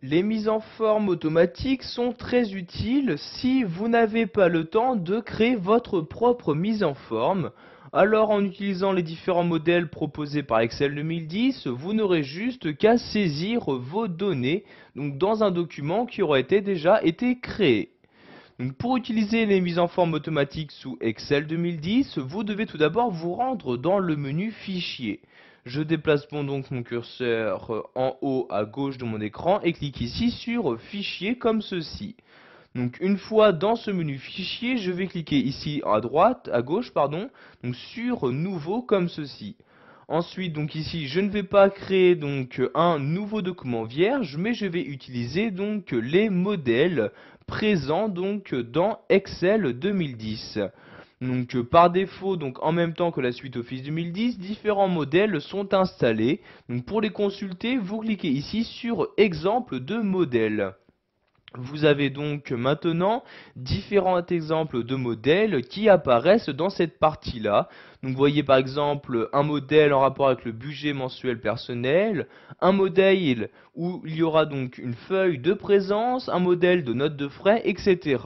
Les mises en forme automatiques sont très utiles si vous n'avez pas le temps de créer votre propre mise en forme. Alors en utilisant les différents modèles proposés par Excel 2010, vous n'aurez juste qu'à saisir vos données donc dans un document qui aura déjà été créé. Donc pour utiliser les mises en forme automatiques sous Excel 2010, vous devez tout d'abord vous rendre dans le menu Fichier. Je déplace donc mon curseur en haut à gauche de mon écran et clique ici sur Fichier comme ceci. Donc une fois dans ce menu Fichier, je vais cliquer ici à gauche, donc sur Nouveau comme ceci. Ensuite, donc ici, je ne vais pas créer donc un nouveau document vierge, mais je vais utiliser donc les modèles présents donc dans Excel 2010. Donc par défaut, donc en même temps que la suite Office 2010, différents modèles sont installés. Donc pour les consulter, vous cliquez ici sur Exemple de modèle. Vous avez donc maintenant différents exemples de modèles qui apparaissent dans cette partie-là. Donc vous voyez par exemple un modèle en rapport avec le budget mensuel personnel, un modèle où il y aura donc une feuille de présence, un modèle de note de frais, etc.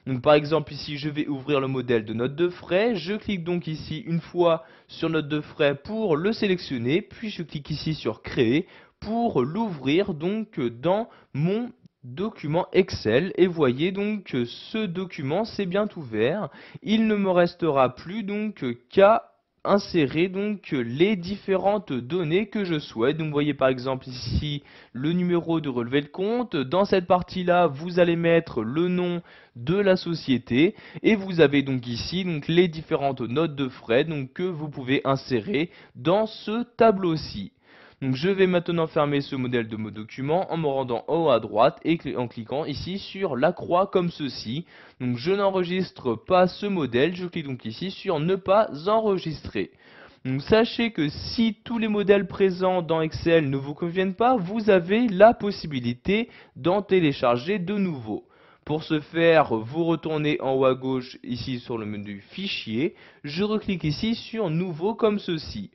Donc par exemple ici je vais ouvrir le modèle de note de frais, je clique donc ici une fois sur note de frais pour le sélectionner, puis je clique ici sur créer pour l'ouvrir donc dans mon document Excel et voyez donc que ce document s'est bien ouvert. Il ne me restera plus donc qu'à insérer donc les différentes données que je souhaite. Donc vous voyez par exemple ici le numéro de relevé de compte. Dans cette partie là vous allez mettre le nom de la société et vous avez donc ici donc les différentes notes de frais donc que vous pouvez insérer dans ce tableau-ci. Donc je vais maintenant fermer ce modèle de mon document en me rendant en haut à droite et en cliquant ici sur la croix comme ceci. Donc je n'enregistre pas ce modèle, je clique donc ici sur ne pas enregistrer. Donc sachez que si tous les modèles présents dans Excel ne vous conviennent pas, vous avez la possibilité d'en télécharger de nouveaux. Pour ce faire, vous retournez en haut à gauche ici sur le menu Fichier, je reclique ici sur Nouveau comme ceci.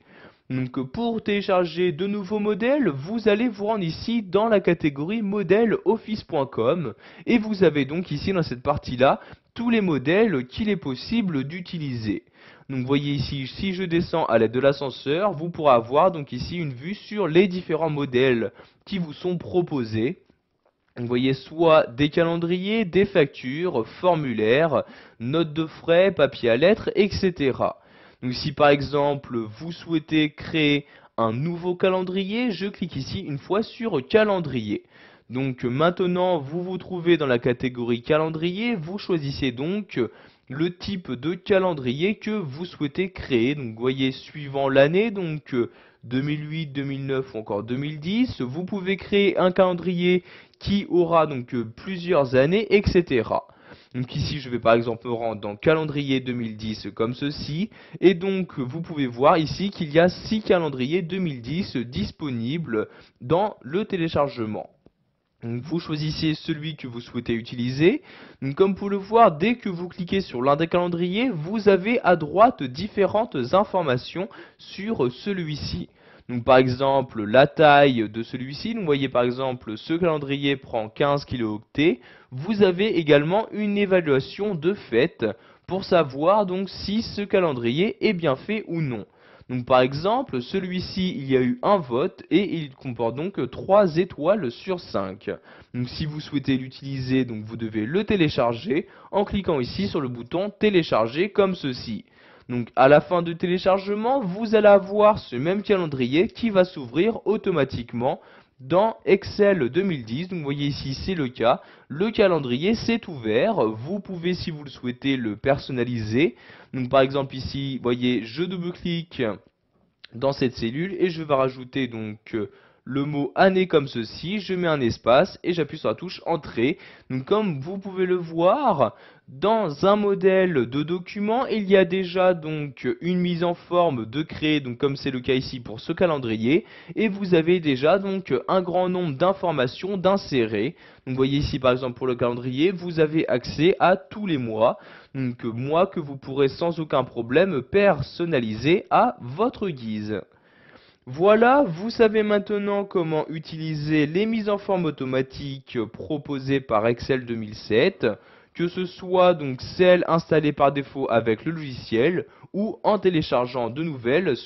Donc pour télécharger de nouveaux modèles, vous allez vous rendre ici dans la catégorie modèle office.com et vous avez donc ici dans cette partie-là tous les modèles qu'il est possible d'utiliser. Donc vous voyez ici, si je descends à l'aide de l'ascenseur, vous pourrez avoir donc ici une vue sur les différents modèles qui vous sont proposés. Vous voyez soit des calendriers, des factures, formulaires, notes de frais, papier à lettres, etc. Donc si par exemple vous souhaitez créer un nouveau calendrier, je clique ici une fois sur calendrier. Donc maintenant vous vous trouvez dans la catégorie calendrier, vous choisissez donc le type de calendrier que vous souhaitez créer. Donc vous voyez suivant l'année, donc 2008, 2009 ou encore 2010, vous pouvez créer un calendrier qui aura donc plusieurs années, etc. Donc ici je vais par exemple me rendre dans calendrier 2010 comme ceci et donc vous pouvez voir ici qu'il y a 6 calendriers 2010 disponibles dans le téléchargement. Donc vous choisissez celui que vous souhaitez utiliser. Donc comme vous pouvez le voir, dès que vous cliquez sur l'un des calendriers, vous avez à droite différentes informations sur celui-ci. Donc par exemple la taille de celui-ci, vous voyez par exemple ce calendrier prend 15 kilooctets. Vous avez également une évaluation de fait pour savoir donc si ce calendrier est bien fait ou non. Donc par exemple, celui-ci, il y a eu un vote et il comporte donc 3 étoiles sur 5. Donc si vous souhaitez l'utiliser, donc vous devez le télécharger en cliquant ici sur le bouton télécharger comme ceci. Donc à la fin du téléchargement, vous allez avoir ce même calendrier qui va s'ouvrir automatiquement dans Excel 2010. Donc vous voyez ici c'est le cas, le calendrier s'est ouvert, vous pouvez si vous le souhaitez le personnaliser. Donc par exemple ici, vous voyez je double-clique dans cette cellule et je vais rajouter donc le mot année comme ceci, je mets un espace et j'appuie sur la touche entrée. Donc comme vous pouvez le voir, dans un modèle de document, il y a déjà donc une mise en forme de créer, donc comme c'est le cas ici pour ce calendrier, et vous avez déjà donc un grand nombre d'informations d'insérer. Donc vous voyez ici par exemple pour le calendrier, vous avez accès à tous les mois, donc mois que vous pourrez sans aucun problème personnaliser à votre guise. Voilà, vous savez maintenant comment utiliser les mises en forme automatiques proposées par Excel 2007, que ce soit donc celles installées par défaut avec le logiciel ou en téléchargeant de nouvelles